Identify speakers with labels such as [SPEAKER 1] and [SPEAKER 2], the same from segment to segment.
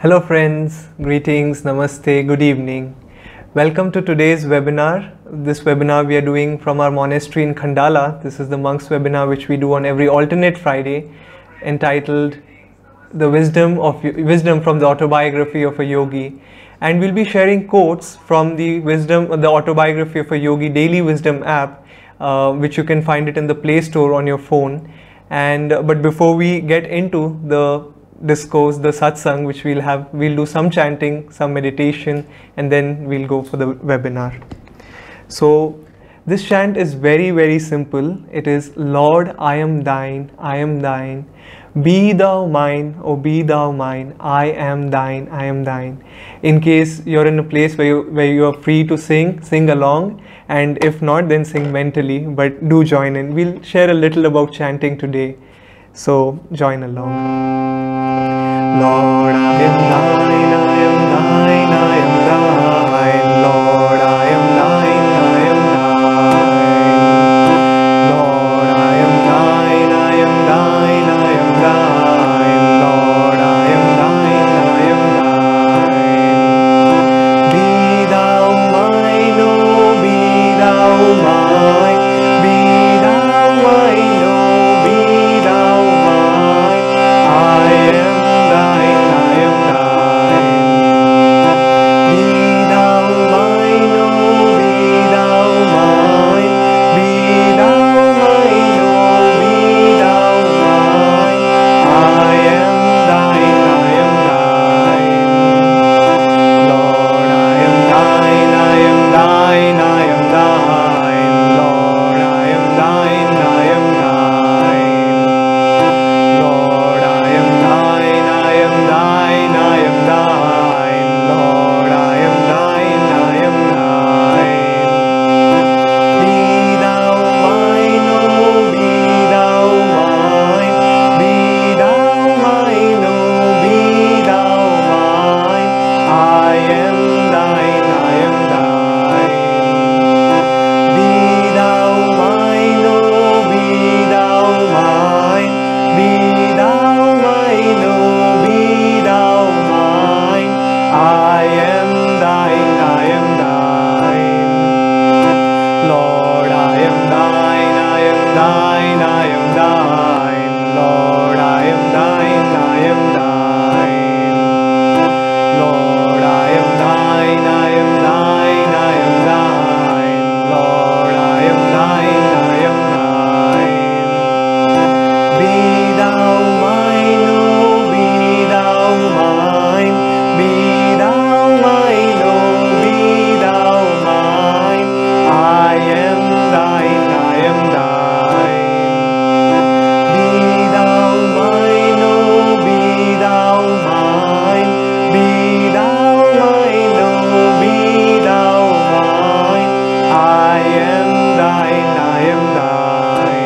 [SPEAKER 1] Hello friends, greetings, namaste, good evening. Welcome to today's webinar. This webinar we are doing from our monastery in Khandala. This is the monks webinar which we do on every alternate Friday, entitled The Wisdom from the Autobiography of a Yogi. And we'll be sharing quotes from the Autobiography of a Yogi daily wisdom app, which you can find it in the Play Store on your phone. But before we get into the discourse, the satsang, which we'll do some chanting, some meditation, and then we'll go for the webinar. So this chant is very, very simple. It is, Lord, I am thine, I am thine. Be thou mine, oh be thou mine. I am thine, I am thine. In case you're in a place where you are free to sing along. And if not, then sing mentally, but do join in. We'll share a little about chanting today. So join along. Lord, I am thine, I am thine, I am thine. Lord, I am thine, I am thine. Lord, I am thine, I am thine, I am thine. Lord, I am thine, I am thine. Be thou mine, oh, be thou mine. Be thou mine, oh, be thou mine. I am thine, I am thine. Be thou mine, oh, be thou mine. Be thou mine, oh, be thou mine. I am thine, I am thine. Lord, I am thine, I am thine, I am thine. Lord, I am thine, I am thine. Lord, I am thine, I am thine, I am thine. Lord, I am thine, I am thine. Be thou mine, oh, be thou mine. Be thou mine, oh, be thou mine. I am thine, I am thine. Be thou mine, oh, be thou mine. Be thou mine, oh, be thou mine. I am thine, I am thine. Lord, I am thine, I am thine, I am thine. Lord, I am thine, I am thine. Lord, I am thine, I am thine, I am thine. Lord, I am thine, I am thine. Be thou mine, oh, be thou mine. Be thou mine, oh, be thou mine. I am thine, I am thine. Be thou mine, oh, be thou mine. Be thou mine, oh, be thou mine. I am thine, I am thine.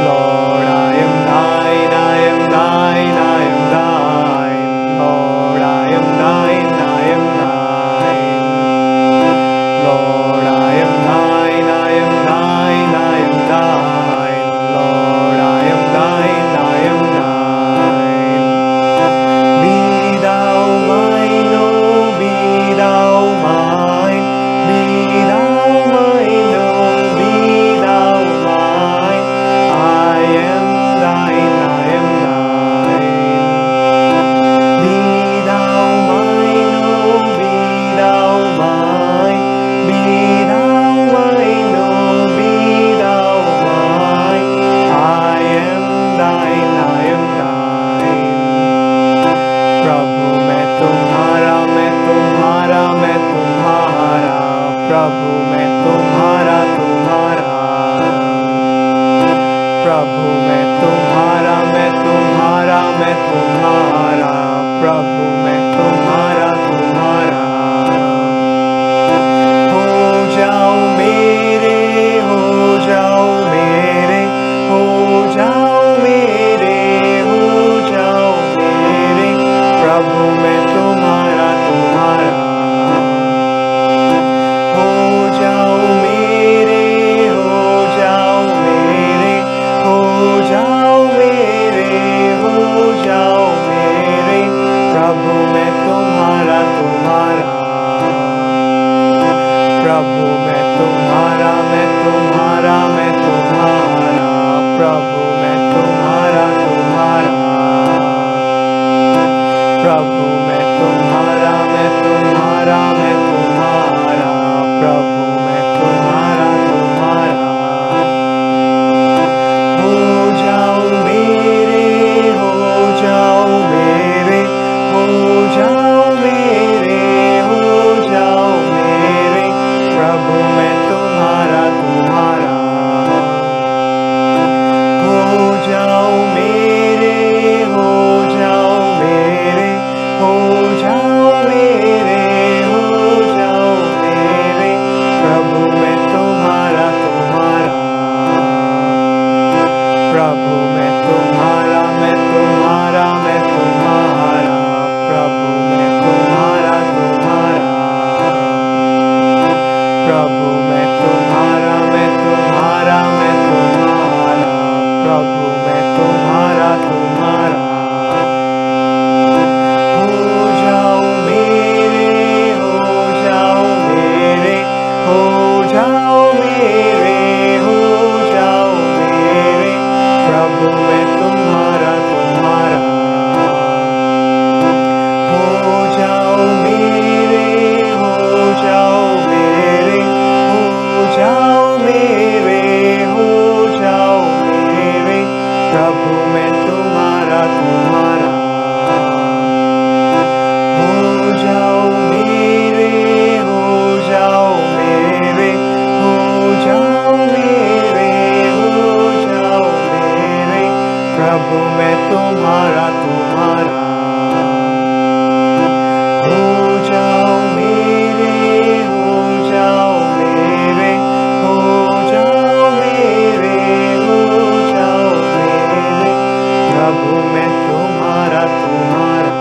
[SPEAKER 1] Lord, I am thine, I am thine, I am thine. Lord, I am thine, I am thine. Lord, I am thine, I am thine, I am thine. Lord, I am thine, I am thine. Be thou mine, oh, be thou mine. Be thou mine, oh, be thou mine. I am thine, I am thine. Be thou mine, oh, be thou mine. Be thou mine, oh, be thou mine. I am thine, I am thine. प्रभु मैं तुम्हारा, मैं तुम्हारा, मैं तुम्हारा. प्रभु मैं तुम्हारा, तुम्हारा. प्रभु मैं तुम्हारा, मैं तुम्हारा, मैं तुम्हारा. प्रभु मैं तुम्हारा, तुम्हारा. हो जाओ मेरे, हो जाओ मेरे. हो जाओ मेरे, हो जाओ मेरे. प्रभु मैं तुम्हारा, तुम्हारा. हो जाओ मेरे, हो जाओ मेरे. हो जाओ मेरे, हो जाओ मेरे. प्रभु मैं तुम्हारा, मैं तुम्हारा, मैं तुम्हारा, प्रभु मैं तुम्हारा, तुम्हारा, प्रभु मैं तुम्हारा, मैं तुम्हारा, मैं तुम्हारा, प्रभु मैं तुम्हारा, तुम्हारा। हो जाओ मेरे, हो जाओ मेरे, हो जाओ मेरे, हो जाओ मेरे, प्रभु मैं तुम्हारा, तुम्हारा। हो जाओ मेरे, हो जाओ मेरे, हो जाओ मेरे, हो जाओ मेरे, प्रभु मैं तुम्हारा, तुम्हारा, प्रभु मैं तुम्हारा, मैं तुम्हारा, मैं तुम्हारा, प्रभु मैं तुम्हारा, तुम्हारा, प्रभु मैं तुम्हारा, मैं तुम्हारा, मैं तुम्हारा, प्रभु मैं तुम्हारा, तुम्हारा। हो जाओ मेरे, हो जाओ मेरे, हो जाओ मेरे, हो जाओ मेरे, प्रभु मैं तुम्हारा, तुम्हारा। हो जाओ मेरे, हो जाओ मेरे, हो जाओ मेरे, हो जाओ मेरे, प्रभु मैं तुम्हारा, तुम्हारा। हो जाओ मेरे, हो जाओ मेरे, हो जाओ मेरे, हो जाओ मेरे, प्रभु मैं तुम्हारा, तुम्हारा। हो जाओ मेरे, हो जाओ मेरे, हो जाओ मेरे, हो जाओ मेरे, प्रभु मैं तुम्हारा, तुम्हारा,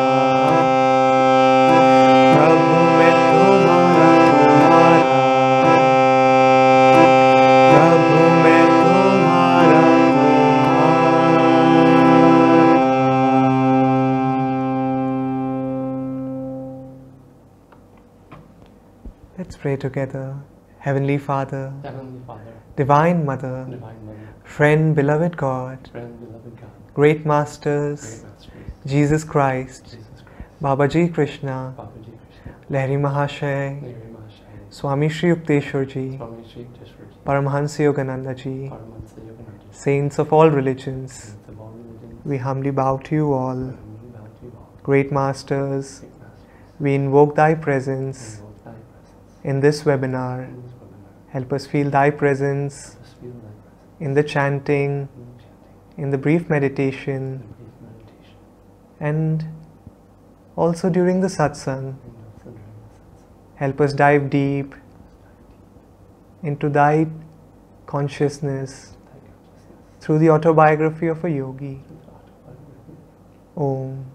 [SPEAKER 1] प्रभु मैं तुम्हारा, तुम्हारा, प्रभु मैं तुम्हारा, तुम्हारा। Let's pray together. Heavenly Father,
[SPEAKER 2] Heavenly Father,
[SPEAKER 1] Divine Mother,
[SPEAKER 2] Divine Mother,
[SPEAKER 1] Friend, beloved God,
[SPEAKER 2] Friend, beloved God,
[SPEAKER 1] Great Masters,
[SPEAKER 2] Great Masters,
[SPEAKER 1] Jesus Christ,
[SPEAKER 2] Jesus Christ,
[SPEAKER 1] Babaji Krishna,
[SPEAKER 2] Babaji Krishna,
[SPEAKER 1] Lahiri Mahashay,
[SPEAKER 2] Nayaswami Mahashaya,
[SPEAKER 1] Swami Shri Yukteswar Ji,
[SPEAKER 2] Swami Shri Devarshi,
[SPEAKER 1] Paramahansa Yogananda Ji,
[SPEAKER 2] Paramahansa Yogananda,
[SPEAKER 1] Saints of all religions,
[SPEAKER 2] Saints of all religions,
[SPEAKER 1] we humbly bow to you all.
[SPEAKER 2] we humbly bow to you all.
[SPEAKER 1] Great Masters,
[SPEAKER 2] Great Masters,
[SPEAKER 1] we invoke Thy presence
[SPEAKER 2] invoke Thy presence
[SPEAKER 1] in this webinar.
[SPEAKER 2] in this webinar.
[SPEAKER 1] Help us feel Thy presence
[SPEAKER 2] Let us feel Thy presence
[SPEAKER 1] in the chanting,
[SPEAKER 2] in the chanting,
[SPEAKER 1] in the brief meditation,
[SPEAKER 2] in the brief meditation,
[SPEAKER 1] and also during the satsang.
[SPEAKER 2] and also during the satsang.
[SPEAKER 1] Help us dive deep into Thy consciousness
[SPEAKER 2] Thy consciousness
[SPEAKER 1] through the autobiography of a yogi.
[SPEAKER 2] through the autobiography.
[SPEAKER 1] Om.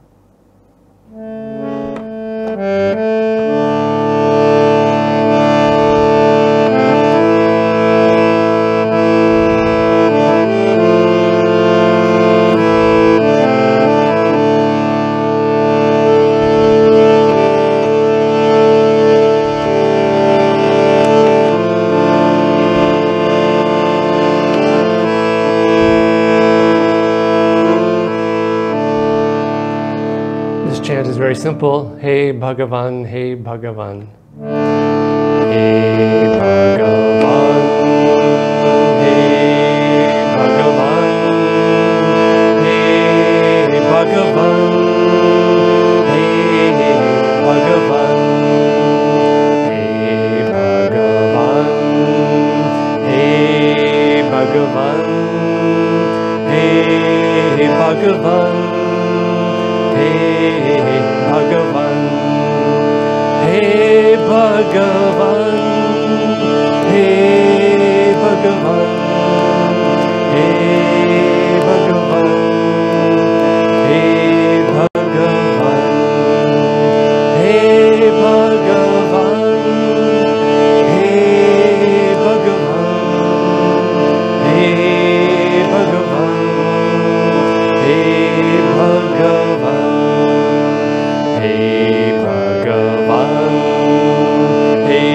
[SPEAKER 2] This chant is very simple. Hey Bhagavan, hey Bhagavan. Hey Bhagavan, hey Bhagavan, hey Bhagavan, hey Bhagavan, hey Bhagavan, hey Bhagavan, hey Bhagavan. Hey Bhagavan, Hey Bhagavan, Hey Bhagavan, Hey Bhagavan, Hey Bhagavan, Hey Bhagavan, Hey Bhagavan, Hey Bhagavan, Hey Bhagavan. Hey Bhagavan, Hey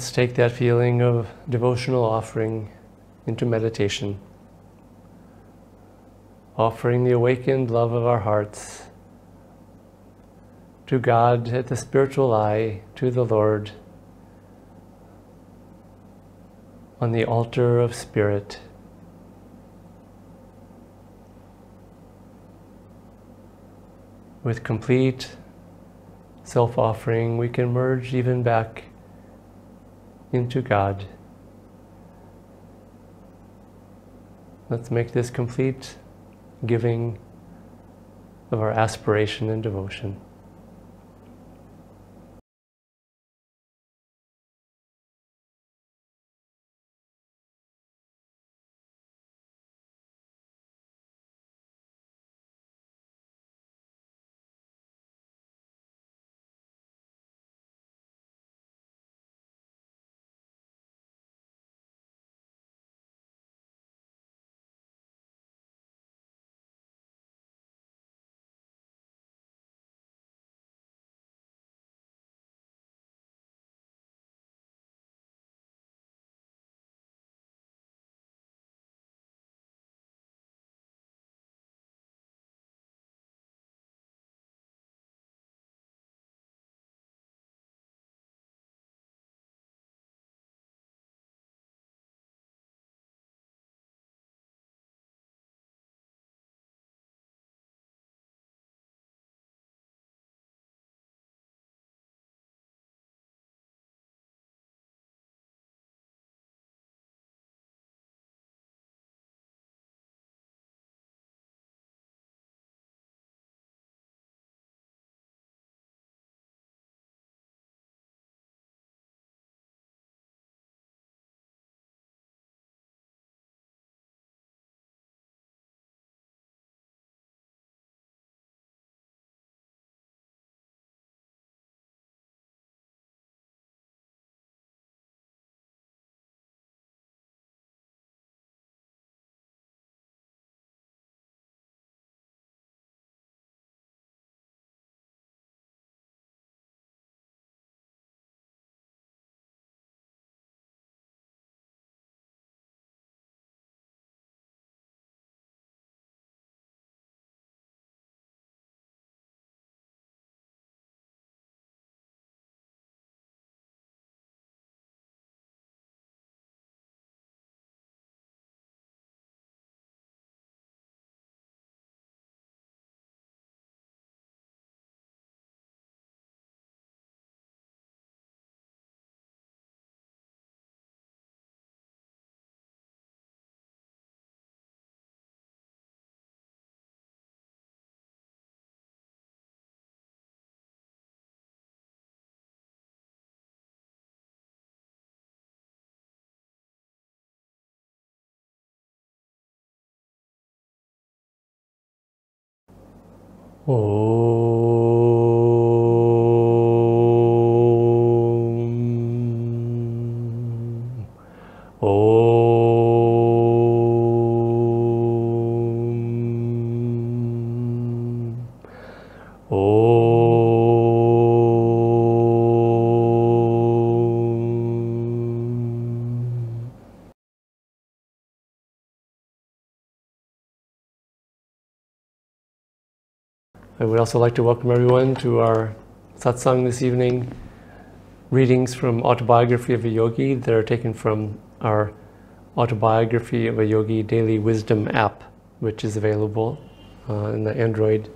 [SPEAKER 2] Let's take that feeling of devotional offering into meditation. Offering the awakened love of our hearts to God at the spiritual eye, to the Lord, on the altar of spirit. With complete self-offering, we can merge even back into God. Let's make this complete giving of our aspiration and devotion. Om. Om. Om. I would also like to welcome everyone to our satsang this evening. Readings from Autobiography of a Yogi that are taken from our Autobiography of a Yogi Daily Wisdom app, which is available in the Android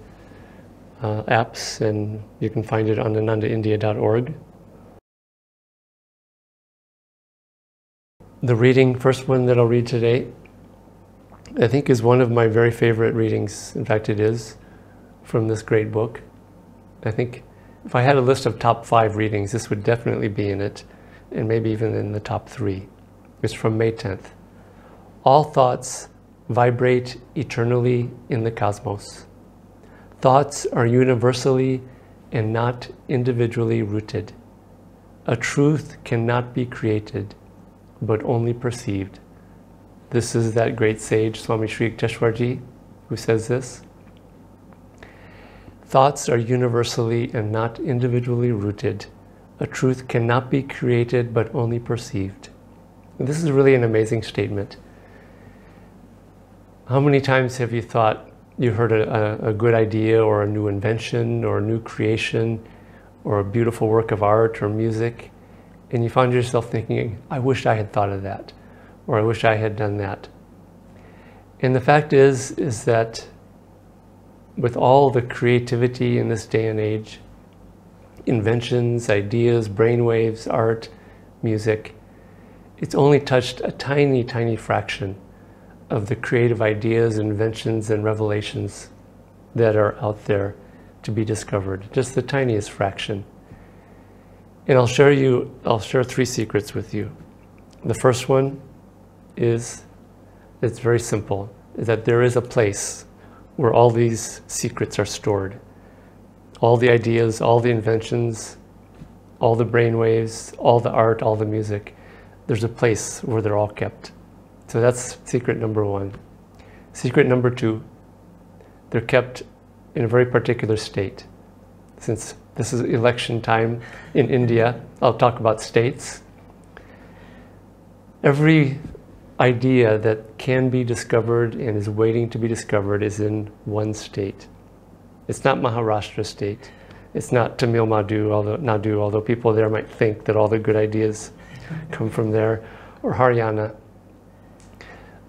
[SPEAKER 2] apps, and you can find it on anandaindia.org. The reading, first one that I'll read today, I think is one of my very favorite readings. In fact, it is, from this great book. I think if I had a list of top 5 readings, this would definitely be in it, and maybe even in the top 3. It's from May 10th. All thoughts vibrate eternally in the cosmos. Thoughts are universally and not individually rooted. A truth cannot be created, but only perceived. This is that great sage, Swami Sri Yukteswarji, who says this. Thoughts are universally and not individually rooted. A truth cannot be created but only perceived. And this is really an amazing statement. How many times have you thought you heard a good idea or a new invention or a new creation or a beautiful work of art or music, and you found yourself thinking, I wish I had thought of that, or I wish I had done that. And the fact is that with all the creativity in this day and age, inventions, ideas, brainwaves, art, music, it's only touched a tiny, tiny fraction of the creative ideas, inventions, and revelations that are out there to be discovered, just the tiniest fraction. And I'll share 3 secrets with you. The first one is, it's very simple, is that there is a place where all these secrets are stored. All the ideas, all the inventions, all the brainwaves, all the art, all the music, there's a place where they're all kept. So that's secret number 1. Secret number 2, they're kept in a very particular state. Since this is election time in India, I'll talk about states. Every idea that can be discovered and is waiting to be discovered is in one state. It's not Maharashtra state. It's not Tamil Nadu, although people there might think that all the good ideas come from there, or Haryana.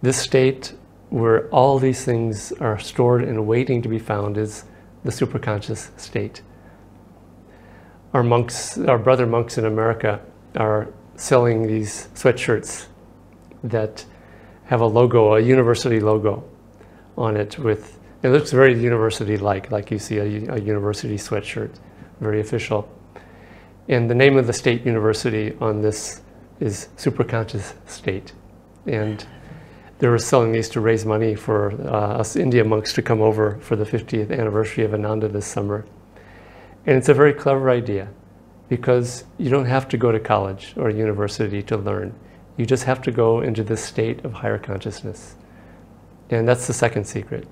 [SPEAKER 2] This state where all these things are stored and waiting to be found is the superconscious state. Our monks, our brother monks in America, are selling these sweatshirts that have a logo, a university logo on it with, it looks very university-like you see a university sweatshirt, very official. And the name of the state university on this is Superconscious State. And they were selling these to raise money for us India monks to come over for the 50th anniversary of Ananda this summer. And it's a very clever idea because you don't have to go to college or university to learn. You just have to go into this state of higher consciousness. And that's the second secret.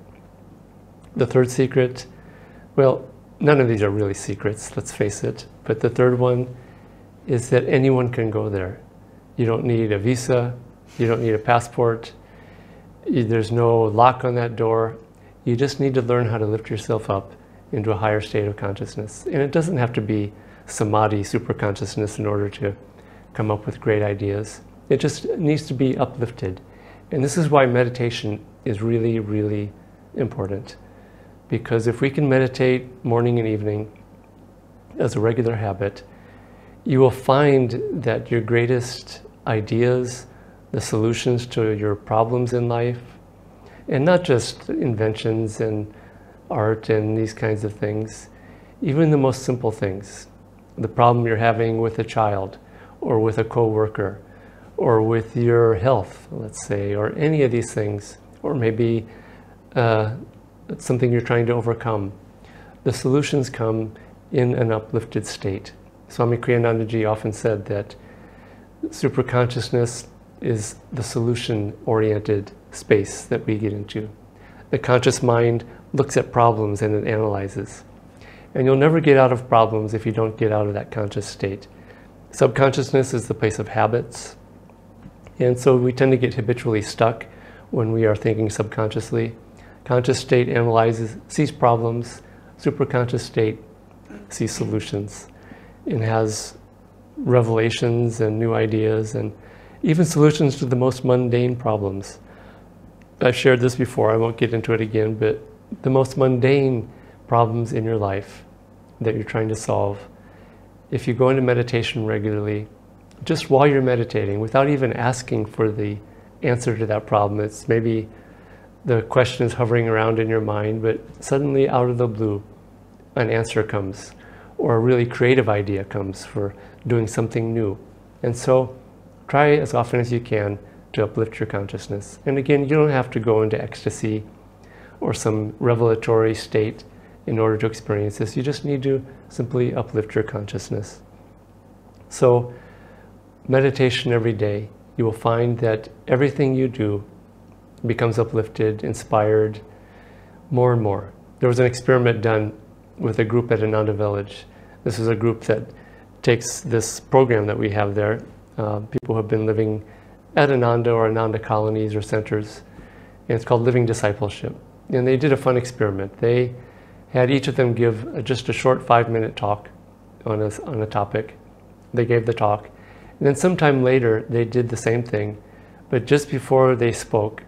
[SPEAKER 2] The third secret, well, none of these are really secrets, let's face it. But the third one is that anyone can go there. You don't need a visa. You don't need a passport. There's no lock on that door. You just need to learn how to lift yourself up into a higher state of consciousness. And it doesn't have to be samadhi, superconsciousness, in order to come up with great ideas. It just needs to be uplifted. And this is why meditation is really, really important. Because if we can meditate morning and evening as a regular habit, you will find that your greatest ideas, the solutions to your problems in life, and not just inventions and art and these kinds of things, even the most simple things, the problem you're having with a child or with a coworker or with your health, let's say, or any of these things, or maybe something you're trying to overcome. The solutions come in an uplifted state. Swami Kriyanandaji often said that superconsciousness is the solution-oriented space that we get into. The conscious mind looks at problems and it analyzes. And you'll never get out of problems if you don't get out of that conscious state. Subconsciousness is the place of habits. And so we tend to get habitually stuck when we are thinking subconsciously. Conscious state analyzes, sees problems. Superconscious state sees solutions and has revelations and new ideas and even solutions to the most mundane problems. I've shared this before, I won't get into it again, but the most mundane problems in your life that you're trying to solve, if you go into meditation regularly, just while you're meditating, without even asking for the answer to that problem, it's maybe the question is hovering around in your mind, but suddenly out of the blue, an answer comes, or a really creative idea comes for doing something new. And so try as often as you can to uplift your consciousness. And again, you don't have to go into ecstasy or some revelatory state in order to experience this. You just need to simply uplift your consciousness. So meditation every day, you will find that everything you do becomes uplifted, inspired, more and more. There was an experiment done with a group at Ananda Village. This is a group that takes this program that we have there, people who have been living at Ananda or Ananda colonies or centers, and it's called Living Discipleship. And they did a fun experiment. They had each of them give just a short 5-minute talk on a topic. They gave the talk. And then sometime later, they did the same thing, but just before they spoke,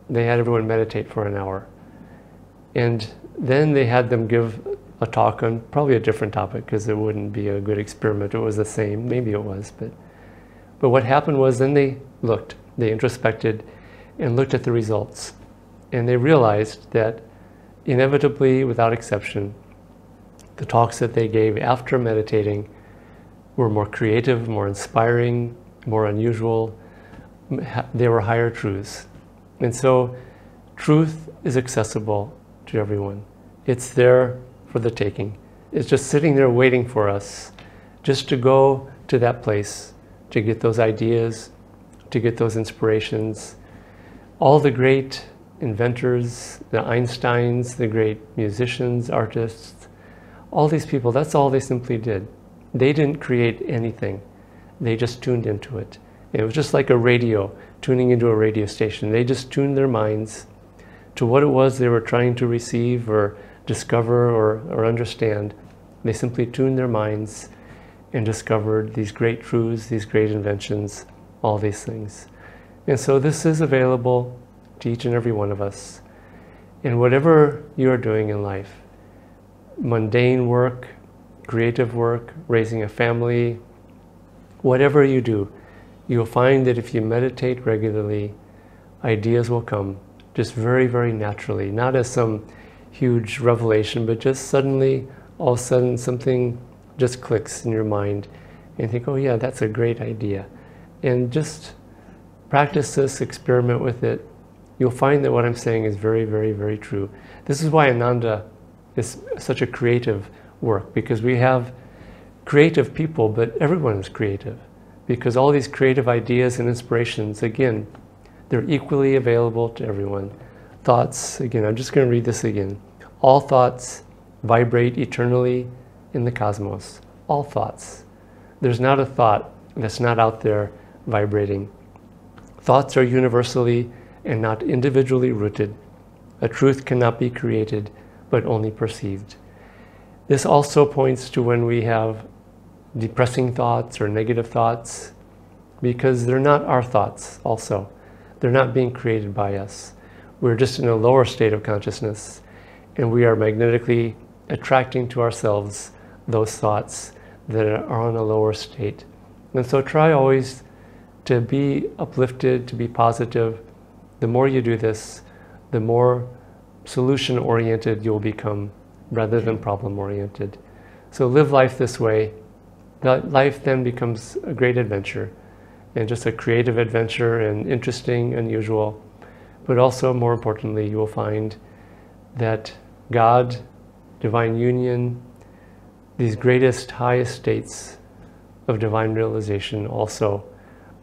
[SPEAKER 2] they had everyone meditate for an hour. And then they had them give a talk on probably a different topic, because it wouldn't be a good experiment. It was the same, maybe it was, but what happened was then they introspected and looked at the results. And they realized that inevitably, without exception, the talks that they gave after meditating were more creative, more inspiring, more unusual. They were higher truths. And so truth is accessible to everyone. It's there for the taking. It's just sitting there waiting for us just to go to that place, to get those ideas, to get those inspirations. All the great inventors, the Einsteins, the great musicians, artists, all these people, that's all they simply did. They didn't create anything. They just tuned into it. It was just like a radio, tuning into a radio station. They just tuned their minds to what it was they were trying to receive or discover or understand. They simply tuned their minds and discovered these great truths, these great inventions, all these things. And so this is available to each and every one of us. And whatever you are doing in life, mundane work, creative work, raising a family, whatever you do, you'll find that if you meditate regularly, ideas will come just very, very naturally, not as some huge revelation, but just suddenly, all of a sudden, something just clicks in your mind and you think, oh yeah, that's a great idea. And just practice this, experiment with it. You'll find that what I'm saying is very, very, very true. This is why Ananda is such a creative work, because we have creative people, but everyone is creative. Because all these creative ideas and inspirations, again, they're equally available to everyone. Thoughts, again, I'm just going to read this again. All thoughts vibrate eternally in the cosmos. All thoughts. There's not a thought that's not out there vibrating. Thoughts are universally and not individually rooted. A truth cannot be created, but only perceived. This also points to when we have depressing thoughts or negative thoughts, because they're not our thoughts also. They're not being created by us. We're just in a lower state of consciousness, and we are magnetically attracting to ourselves those thoughts that are on a lower state. And so try always to be uplifted, to be positive. The more you do this, the more solution-oriented you'll become rather than problem-oriented. So live life this way. That life then becomes a great adventure, and just a creative adventure, and interesting, unusual. But also, more importantly, you will find that God, divine union, these greatest, highest states of divine realization also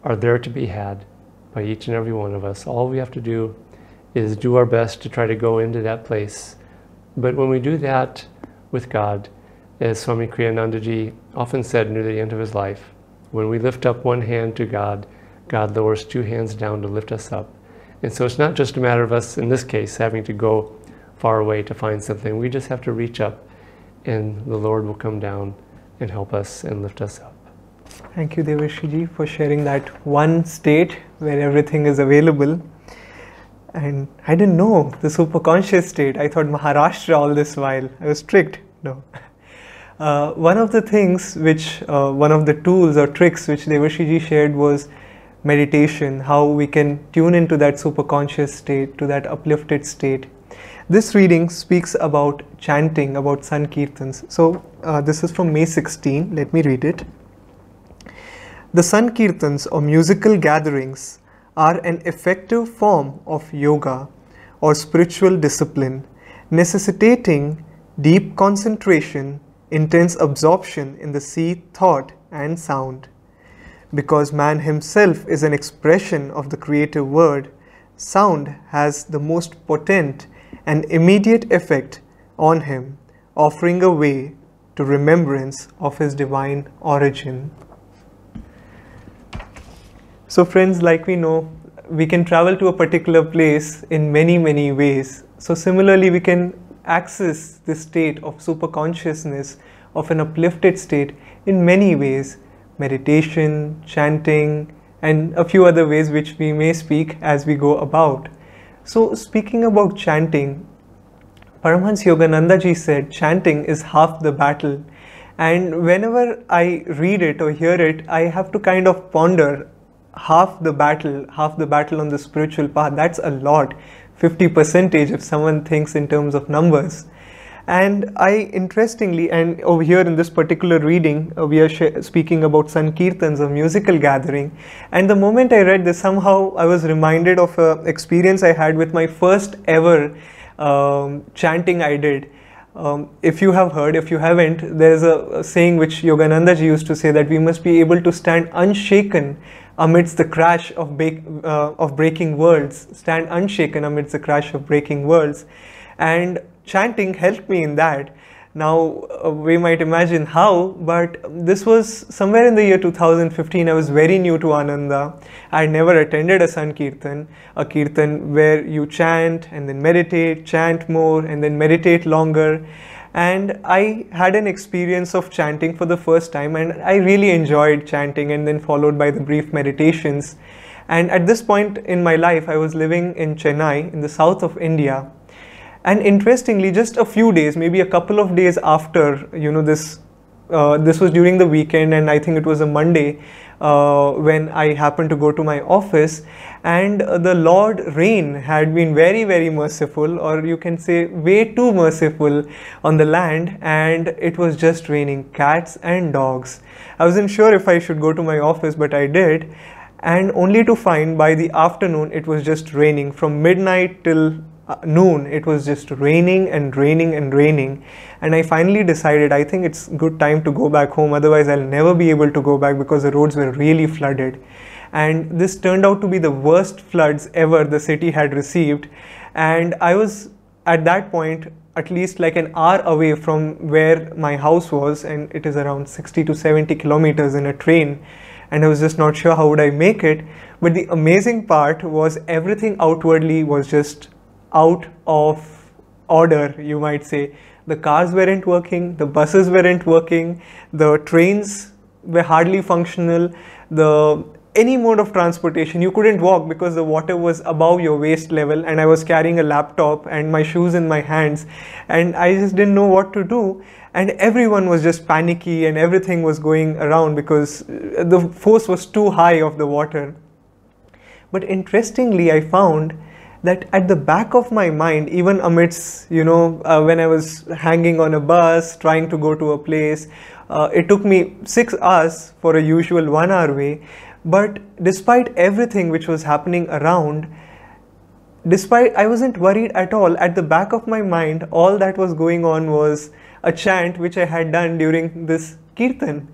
[SPEAKER 2] are there to be had by each and every one of us. All we have to do is do our best to try to go into that place. But when we do that with God, as Swami Kriyanandaji often said near the end of his life, when we lift up one hand to God, God lowers 2 hands down to lift us up. And so it's not just a matter of us, in this case, having to go far away to find something. We just have to reach up, and the Lord will come down and help us and lift us up.
[SPEAKER 1] Thank you, Devarshi, for sharing that one state where everything is available. And I didn't know the superconscious state. I thought Maharashtra all this while. I was tricked. No. One of the things which, one of the tools or tricks which Devarshi shared was meditation, how we can tune into that superconscious state, to that uplifted state. This reading speaks about chanting, about Sankirtans. So this is from May 16. Let me read it. The Sankirtans, or musical gatherings, are an effective form of yoga or spiritual discipline, necessitating deep concentration, intense absorption in the seed, thought and sound. Because man himself is an expression of the creative word, sound has the most potent and immediate effect on him, offering a way to remembrance of his divine origin. So friends, like we know, we can travel to a particular place in many, many ways. So similarly, we can access this state of super consciousness, of an uplifted state, in many ways: meditation, chanting, and a few other ways which we may speak as we go about. So speaking about chanting, Paramahansa Yogananda ji said chanting is half the battle, and whenever I read it or hear it, I have to kind of ponder half the battle on the spiritual path. That's a lot, 50% if someone thinks in terms of numbers. And I interestingly, and over here in this particular reading, we are speaking about Sankirtans, a musical gathering. And the moment I read this, somehow I was reminded of an experience I had with my first ever chanting I did. If you have heard, if you haven't, there is a saying which Yogananda ji used to say, that we must be able to stand unshaken amidst the crash of breaking worlds. Stand unshaken amidst the crash of breaking worlds. And chanting helped me in that. Now, we might imagine how, but this was somewhere in the year 2015. I was very new to Ananda. I had never attended a Sankirtan, a Kirtan where you chant and then meditate, chant more and then meditate longer. And I had an experience of chanting for the first time, and I really enjoyed chanting, and then followed by the brief meditations. And at this point in my life, I was living in Chennai, in the south of India. And interestingly, just a few days, maybe a couple of days after, this was during the weekend, and I think it was a Monday when I happened to go to my office, and the Lord Rain had been very, very merciful, or you can say way too merciful on the land, and it was just raining cats and dogs. I wasn't sure if I should go to my office, but I did, and only to find by the afternoon it was just raining. From midnight till noon, it was just raining and raining and raining. And I finally decided, I think it's good time to go back home, otherwise I'll never be able to go back, because the roads were really flooded. And this turned out to be the worst floods ever the city had received. And I was at that point at least like an hour away from where my house was, and it is around 60 to 70 kilometers in a train. And I was just not sure how would I make it. But the amazing part was everything outwardly was just out of order, you might say. The cars weren't working, the buses weren't working, the trains were hardly functional, any mode of transportation, you couldn't walk because the water was above your waist level, and I was carrying a laptop and my shoes in my hands, and I just didn't know what to do. And everyone was just panicky, and everything was going around because the force was too high of the water. But interestingly, I found that at the back of my mind, even amidst, when I was hanging on a bus, trying to go to a place, it took me 6 hours for a usual 1 hour way. But despite everything which was happening around, I wasn't worried at all. At the back of my mind, all that was going on was a chant which I had done during this Kirtan.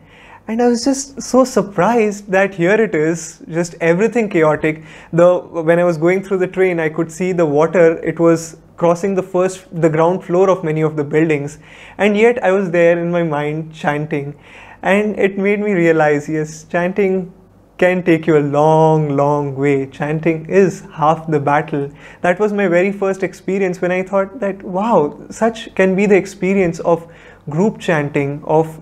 [SPEAKER 1] And I was just so surprised that here it is, just everything chaotic. When I was going through the train, I could see the water, it was crossing the ground floor of many of the buildings. And yet I was there in my mind chanting. And it made me realize, yes, chanting can take you a long, long way. Chanting is half the battle. That was my very first experience when I thought that, wow, such can be the experience of group chanting, of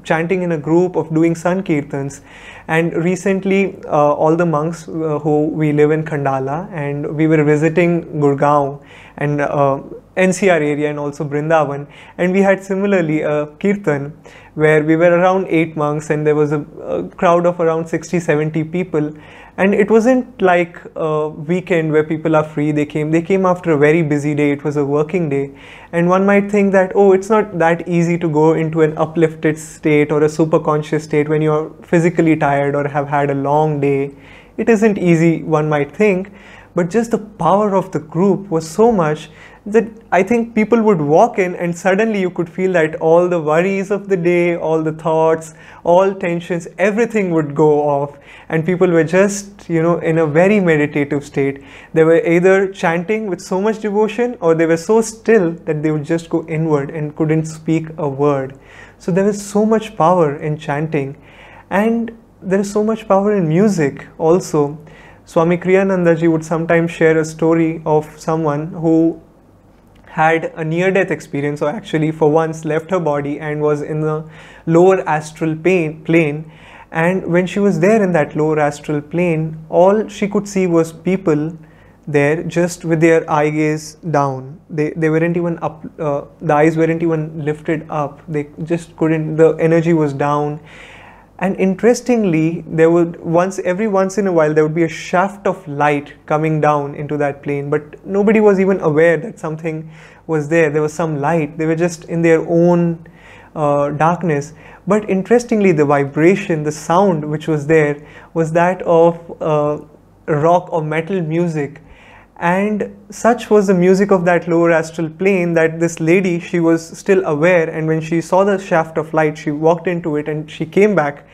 [SPEAKER 1] chanting in a group, of doing Sankirtans. And recently all the monks who we live in Khandala, and we were visiting Gurgaon and NCR area and also Brindavan, and we had similarly a Kirtan where we were around 8 monks, and there was a crowd of around 60-70 people. And it wasn't like a weekend where people are free. They came after a very busy day. It was a working day. And one might think that, oh, it's not that easy to go into an uplifted state or a super conscious state when you're physically tired or have had a long day. It isn't easy, one might think. but just the power of the group was so much that I think people would walk in and suddenly you could feel that all the worries of the day, all the thoughts, all tensions, everything would go off, and people were just, in a very meditative state. They were either chanting with so much devotion, or they were so still that they would just go inward and couldn't speak a word. So there is so much power in chanting, and there is so much power in music also. Swami Kriyanandaji would sometimes share a story of someone who had a near-death experience, or actually for once left her body and was in the lower astral plane. And when she was there in that lower astral plane, all she could see was people there just with their eye gaze down. They weren't even up, the eyes weren't even lifted up. They just couldn't, the energy was down. And interestingly, there would every once in a while there would be a shaft of light coming down into that plane, but nobody was even aware that something was there. There was some light. They were just in their own darkness. But interestingly, the vibration, the sound which was there was that of rock or metal music. And such was the music of that lower astral plane that this lady, she was still aware, and when she saw the shaft of light, she walked into it and she came back.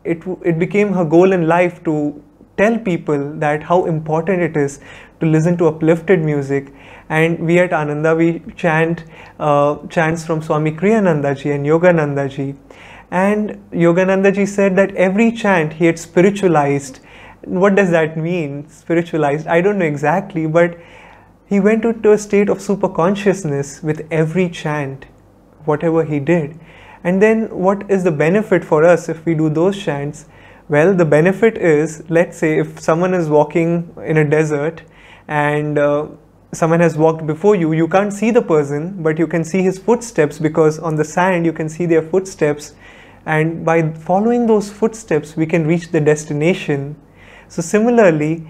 [SPEAKER 1] It became her goal in life to tell people that how important it is to listen to uplifted music. And we at Ananda, we chant chants from Swami Kriyanandaji and Yoganandaji. And Yoganandaji said that every chant he had spiritualized. What does that mean, spiritualized? I don't know exactly, but he went into a state of super consciousness with every chant, whatever he did. And then what is the benefit for us if we do those chants? Well, the benefit is, let's say if someone is walking in a desert and someone has walked before you, you can't see the person, but you can see his footsteps, because on the sand you can see their footsteps, and by following those footsteps we can reach the destination. So similarly,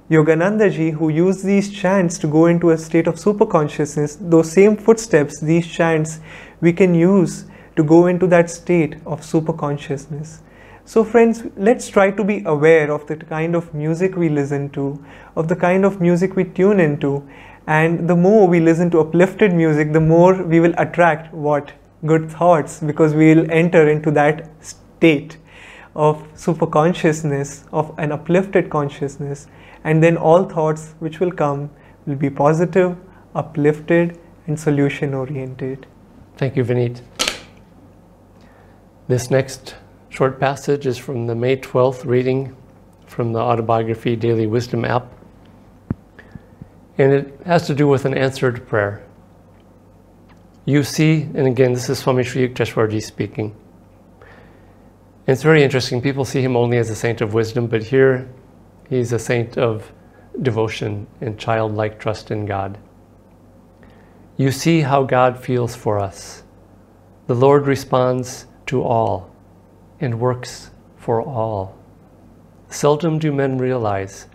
[SPEAKER 1] Yoganandaji, who used these chants to go into a state of super consciousness, those same footsteps, these chants, we can use to go into that state of super consciousness. So friends, let's try to be aware of the kind of music we listen to, of the kind of music we tune into, and the more we listen to uplifted music, the more we will attract what? Good thoughts, because we will enter into that state of super consciousness, of an uplifted consciousness, and then all thoughts which will come will be positive, uplifted, and solution oriented.
[SPEAKER 2] Thank you, Vineet. This next short passage is from the May 12th reading from the Autobiography Daily Wisdom app, and it has to do with an answered prayer. You see, and again, this is Swami Sri Yukteswarji speaking. It's very interesting. People see him only as a saint of wisdom, but here he's a saint of devotion and childlike trust in God. You see how God feels for us. The Lord responds to all and works for all. Seldom do men realize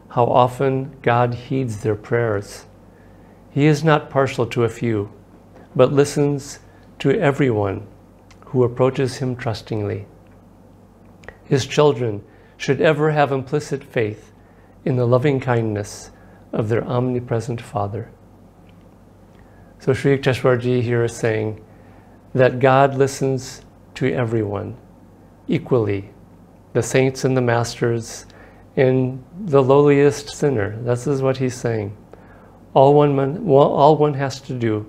[SPEAKER 2] how often God heeds their prayers. He is not partial to a few, but listens to everyone who approaches him trustingly. His children should ever have implicit faith in the loving kindness of their omnipresent Father. So Sri Yukteswarji here is saying that God listens to everyone equally, the saints and the masters and the lowliest sinner. This is what he's saying. All one has to do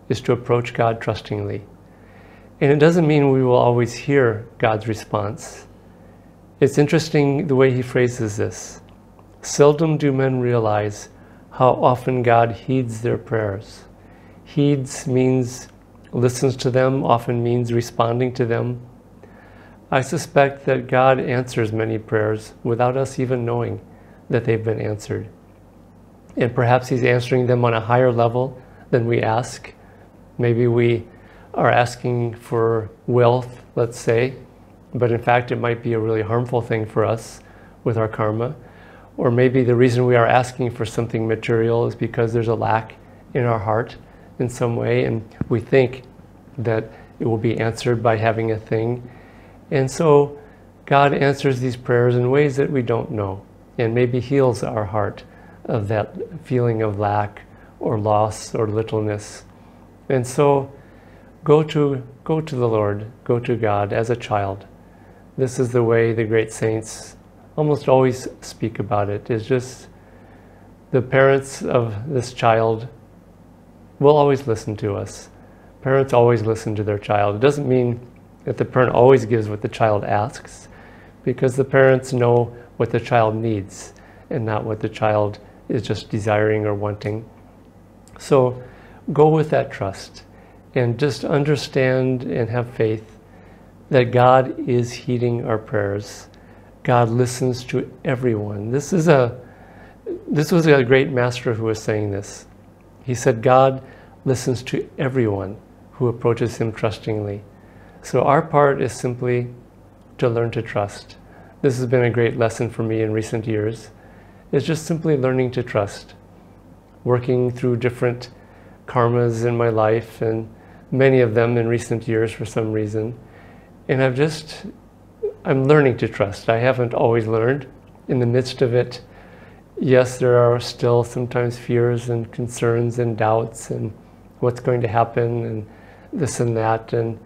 [SPEAKER 2] is to approach God trustingly. And it doesn't mean we will always hear God's response. It's interesting the way he phrases this. Seldom do men realize how often God heeds their prayers. Heeds means listens to them, often means responding to them. I suspect that God answers many prayers without us even knowing that they've been answered. And perhaps he's answering them on a higher level than we ask. Maybe we are asking for wealth, let's say, but in fact it might be a really harmful thing for us with our karma. Or maybe the reason we are asking for something material is because there's a lack in our heart in some way, and we think that it will be answered by having a thing. And so God answers these prayers in ways that we don't know. and maybe heals our heart of that feeling of lack or loss or littleness. And so go to the Lord, go to God as a child. This is the way the great saints almost always speak about it. It's just the parents of this child will always listen to us. Parents always listen to their child. It doesn't mean that the parent always gives what the child asks, because the parents know what the child needs and not what the child is just desiring or wanting. So go with that trust and just understand and have faith that God is heeding our prayers. God listens to everyone. This was a great master who was saying this. He said, God listens to everyone who approaches him trustingly. So our part is simply to learn to trust. This has been a great lesson for me in recent years. It's just simply learning to trust, working through different karmas in my life, and many of them in recent years for some reason. And I'm learning to trust. I haven't always learned. In the midst of it, yes, there are still sometimes fears and concerns and doubts and what's going to happen and this and that. And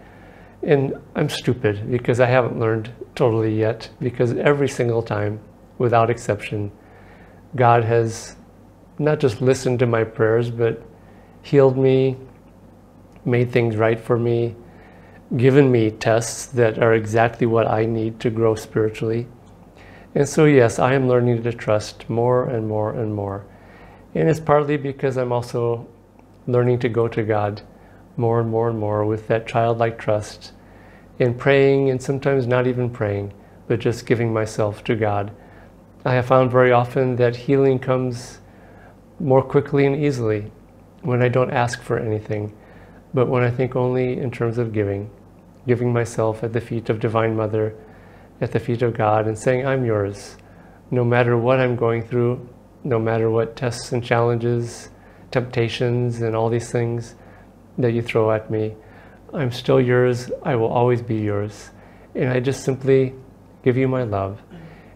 [SPEAKER 2] I'm stupid because I haven't learned totally yet, because every single time, without exception, God has not just listened to my prayers, but healed me, made things right for me, given me tests that are exactly what I need to grow spiritually. And so yes, I am learning to trust more and more and more. And it's partly because I'm also learning to go to God more and more and more with that childlike trust, and praying, and sometimes not even praying, but just giving myself to God. I have found very often that healing comes more quickly and easily when I don't ask for anything, but when I think only in terms of giving myself at the feet of Divine Mother, at the feet of God, and saying, I'm yours. No matter what I'm going through, no matter what tests and challenges, temptations, and all these things that you throw at me, I'm still yours. I will always be yours. And I just simply give you my love.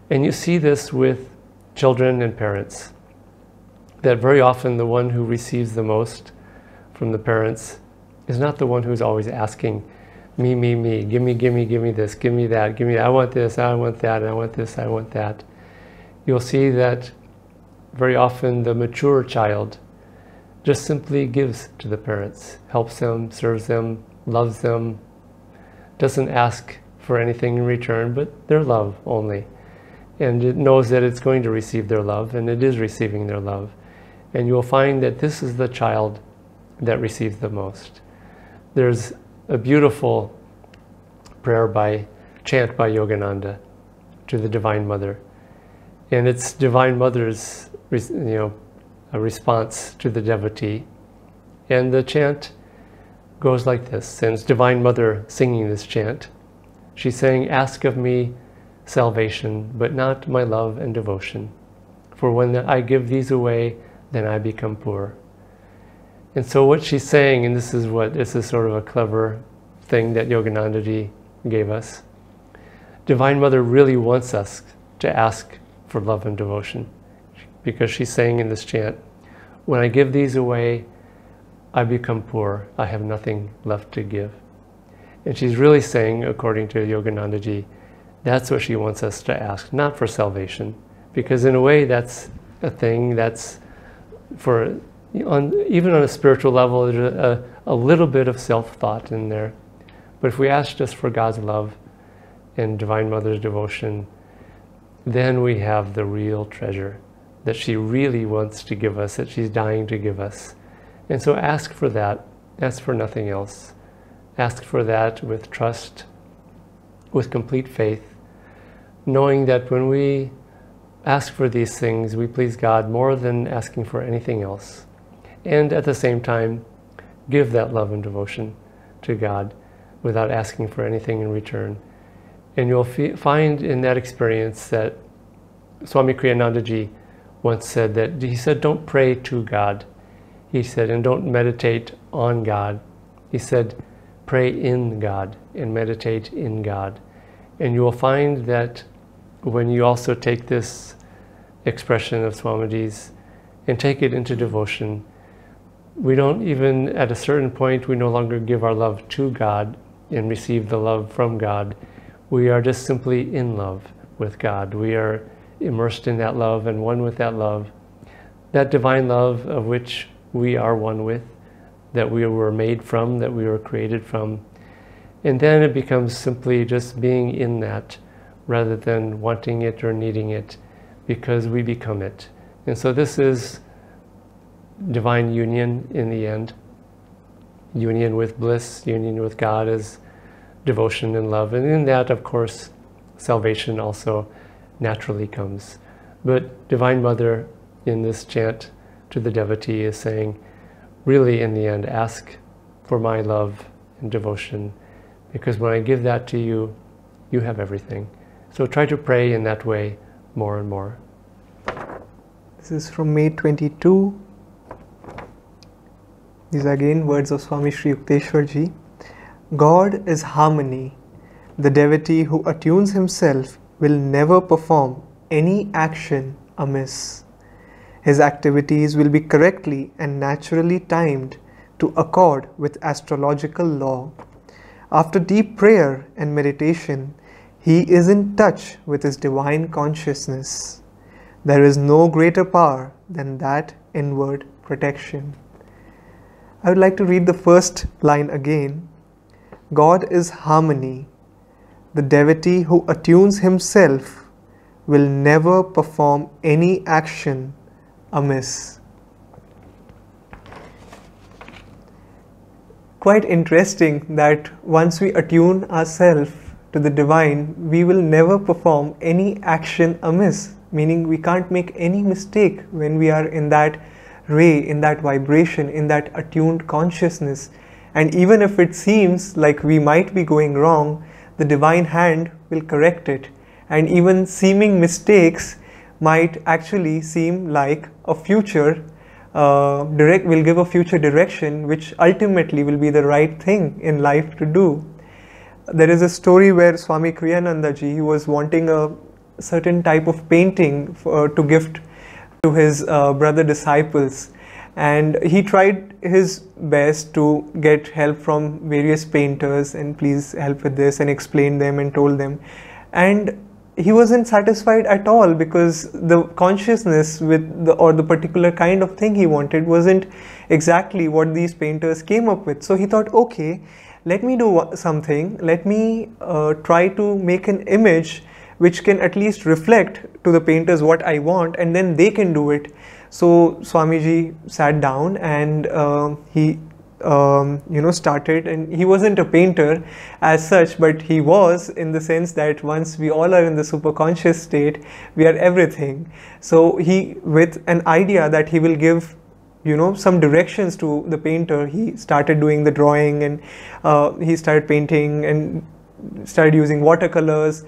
[SPEAKER 2] And you see this with children and parents, that very often the one who receives the most from the parents is not the one who's always asking, me, give me this, give me that, I want this, I want that, I want this, I want that. You'll see that very often the mature child just simply gives to the parents, helps them, serves them, loves them, doesn't ask for anything in return, but their love only. And it knows that it's going to receive their love, and it is receiving their love. And you'll find that this is the child that receives the most. There's a beautiful chant by Yogananda to the Divine Mother. And it's Divine Mother's a response to the devotee. And the chant goes like this, and it's Divine Mother singing this chant. She's saying, ask of me salvation, but not my love and devotion. For when I give these away, then I become poor. And so what she's saying, and this is sort of a clever thing that Yogananda Ji gave us. Divine Mother really wants us to ask for love and devotion, because she's saying in this chant, when I give these away, I become poor. I have nothing left to give. And she's really saying, according to Yogananda Ji, that's what she wants us to ask, not for salvation, because in a way that's a thing that's for, even on a spiritual level, there's a little bit of self-thought in there. But if we ask just for God's love and Divine Mother's devotion, then we have the real treasure that she really wants to give us, that she's dying to give us. And so ask for that, ask for nothing else. Ask for that with trust, with complete faith, knowing that when we ask for these things, we please God more than asking for anything else. And at the same time, give that love and devotion to God without asking for anything in return. And you'll find in that experience that Swami Kriyananda Ji once said that, he said, don't pray to God. He said, and don't meditate on God. He said, pray in God and meditate in God. And you will find that when you also take this expression of Swamiji's and take it into devotion. We don't even, at a certain point, we no longer give our love to God and receive the love from God. We are just simply in love with God. We are immersed in that love and one with that love. That divine love of which we are one with, that we were made from, that we were created from. And then it becomes simply just being in that rather than wanting it or needing it, because we become it. And so this is divine union in the end. Union with bliss, union with God is devotion and love. And in that, of course, salvation also naturally comes. But Divine Mother in this chant to the devotee is saying, really in the end, ask for my love and devotion, because when I give that to you, you have everything. So try to pray in that way more and more.
[SPEAKER 1] This is from May 22. These are again words of Swami Sri Yukteswar Ji. God is harmony. The devotee who attunes himself will never perform any action amiss. His activities will be correctly and naturally timed to accord with astrological law. After deep prayer and meditation, he is in touch with his divine consciousness. There is no greater power than that inward protection. I would like to read the first line again. God is harmony. The devotee who attunes himself will never perform any action amiss. Quite interesting that once we attune ourselves to the divine, we will never perform any action amiss, meaning we can't make any mistake when we are in that ray, in that vibration, in that attuned consciousness. And even if it seems like we might be going wrong, the divine hand will correct it. And even seeming mistakes might actually seem like a future will give a future direction, which ultimately will be the right thing in life to do. There is a story where Swami Kriyananda ji, he was wanting a certain type of painting to gift to his brother disciples, and he tried his best to get help from various painters and please help with this and explain them and told them, and he wasn't satisfied at all, because the consciousness with the particular kind of thing he wanted wasn't exactly what these painters came up with. So he thought, okay, let me do something, let me try to make an image which can at least reflect to the painters what I want, and then they can do it. So Swamiji sat down and he started, and he wasn't a painter as such, but he was, in the sense that once we all are in the superconscious state, we are everything. So he, with an idea that he will give some directions to the painter, he started doing the drawing, and he started painting and started using watercolors.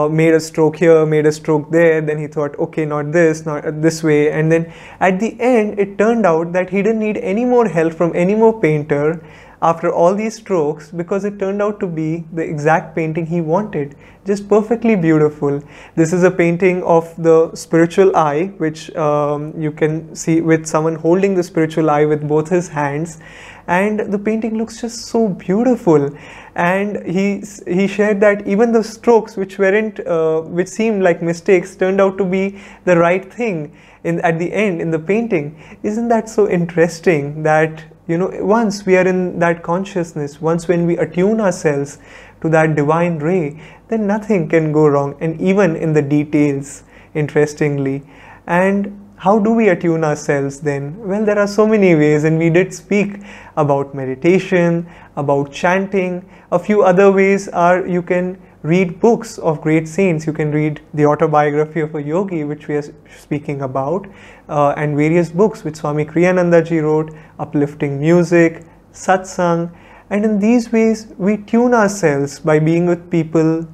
[SPEAKER 1] Made a stroke here, made a stroke there, then he thought, okay, not this, not this way, and then at the end it turned out that he didn't need any more help from any more painter after all these strokes, because it turned out to be the exact painting he wanted, just perfectly beautiful. This is a painting of the spiritual eye, which you can see with someone holding the spiritual eye with both his hands, and the painting looks just so beautiful. And he shared that even the strokes which seemed like mistakes turned out to be the right thing at the end in the painting. Isn't that so interesting that once we are in that consciousness, once when we attune ourselves to that divine ray, then nothing can go wrong, and even in the details, interestingly. And how do we attune ourselves then? Well, there are so many ways, and we did speak about meditation, about chanting. A few other ways are, you can read books of great saints. You can read the Autobiography of a Yogi, which we are speaking about, and various books which Swami Kriyananda ji wrote, uplifting music, satsang. And in these ways, we tune ourselves by being with people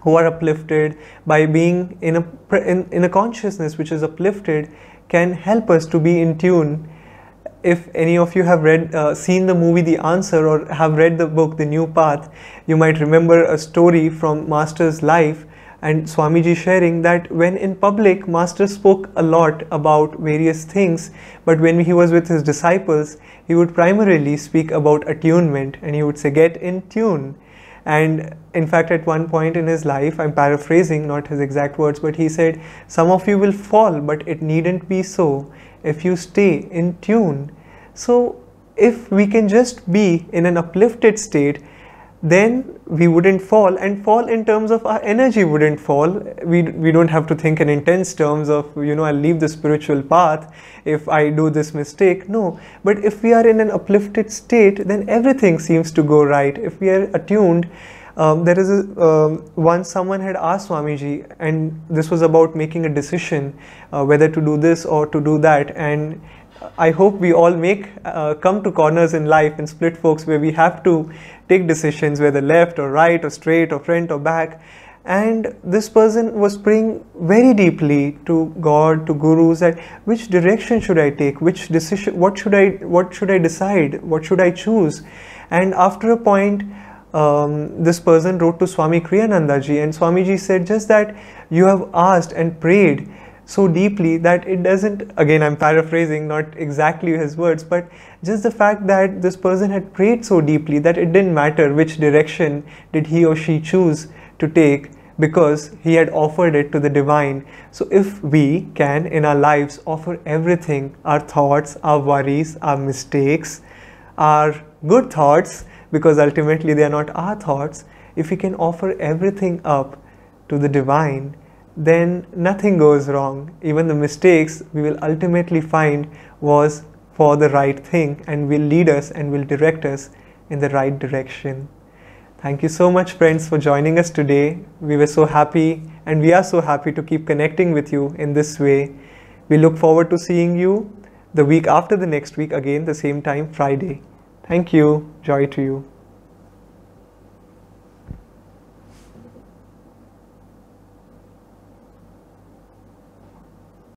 [SPEAKER 1] who are uplifted, by being in a consciousness which is uplifted, can help us to be in tune. If any of you have seen the movie The Answer, or have read the book The New Path, you might remember a story from Master's life And Swamiji sharing that when in public, Master spoke a lot about various things, but when he was with his disciples, he would primarily speak about attunement, and he would say, get in tune. And in fact, at one point in his life, I'm paraphrasing, not his exact words, but he said, some of you will fall, but it needn't be so if you stay in tune. So if we can just be in an uplifted state, then we wouldn't fall, and fall in terms of our energy wouldn't fall. We don't have to think in intense terms of, I'll leave the spiritual path if I do this mistake. No, but if we are in an uplifted state, then everything seems to go right. If we are attuned, there is once someone had asked Swamiji, and this was about making a decision whether to do this or to do that, and I hope we all come to corners in life and split forks where we have to take decisions, whether left or right or straight or front or back. And this person was praying very deeply to God, to gurus, that which direction should I take, which decision, what should I decide, what should I choose. And after a point, this person wrote to Swami Kriyananda ji, and Swamiji said just that you have asked and prayed so deeply that it doesn't, again I'm paraphrasing, not exactly his words, but just the fact that this person had prayed so deeply that it didn't matter which direction did he or she choose to take, because he had offered it to the divine. So if we can in our lives offer everything, our thoughts, our worries, our mistakes, our good thoughts, because ultimately they are not our thoughts, if we can offer everything up to the divine, then nothing goes wrong. Even the mistakes we will ultimately find was for the right thing, and will lead us and will direct us in the right direction. Thank you so much, friends, for joining us today. We were so happy, and we are so happy to keep connecting with you in this way. We look forward to seeing you the week after the next week, again the same time, Friday. Thank you. Joy to you.